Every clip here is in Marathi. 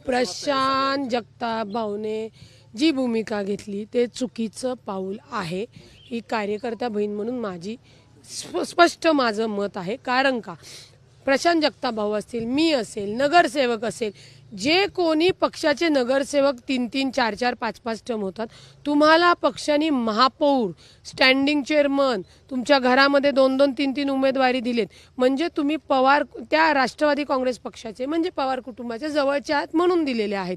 प्रशांत जगताप भाऊने जी भूमिका घेतली ते चुकीचं पाऊल आहे। ही कार्यकर्ता बहीण म्हणून माझी स्पष्ट माझं मत आहे। कारण का प्रशांत जगताप भाऊ असतील, मी असेल, नगरसेवक असेल, जे कोणी पक्षाचे नगरसेवक 3-3, 4-4, 5-5 टर्म होतात, तुम्हाला पक्षाने महापौर, स्टँडिंग चेअरमन, तुमच्या घरामध्ये 2-2, 3-3 उमेदवारी दिलेत, म्हणजे तुम्ही पवार त्या राष्ट्रवादी काँग्रेस पक्षाचे म्हणजे पवार कुटुंबाचे जवळचे आहात म्हणून दिलेले आहेत।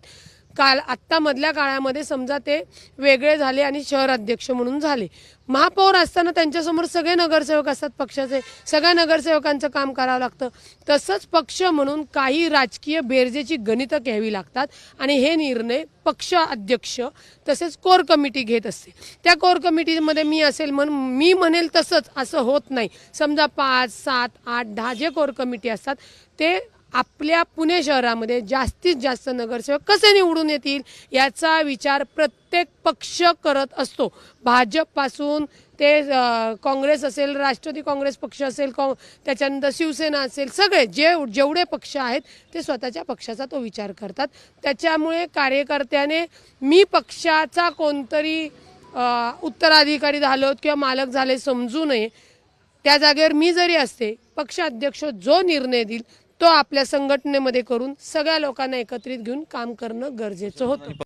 काल आत्ता मधल्या काळामध्ये समजा ते वेगळे झाले आणि शहर अध्यक्ष म्हणून झाले, महापौर असताना त्यांच्यासमोर सगळे नगरसेवक असतात पक्षाचे, सगळ्या नगरसेवकांचं काम करावं लागतं। तसंच पक्ष म्हणून काही राजकीय बेरजेची गणितं घ्यावी लागतात आणि हे निर्णय पक्ष अध्यक्ष तसेच कोर कमिटी घेत असते। त्या कोर कमिटीमध्ये मी असेल म्हणून मी म्हणेल तसंच असं होत नाही। समजा 5, 7, 8, 10 जे कोर कमिटी असतात ते आपल्या पुणे शहरामध्ये जास्तीत जास्त नगरसेवक कसे निवडून येतील याचा विचार प्रत्येक पक्ष करत असतो। भाजपपासून ते काँग्रेस असेल, राष्ट्रवादी काँग्रेस पक्ष असेल, त्याच्यानंतर शिवसेना असेल, सगळे जेवढे पक्ष आहेत ते स्वतःच्या पक्षाचा तो विचार करतात। त्याच्यामुळे कार्यकर्त्याने मी पक्षाचा कोणतरी उत्तराधिकारी झालो किंवा मालक झाले समजू नये। त्या जागेवर मी जरी असते, पक्षाध्यक्ष जो निर्णय देईल तो आपल्या संघटनेमध्ये करून सगळ्या लोकांना एकत्रित घेऊन काम करणं गरजेचं होतं।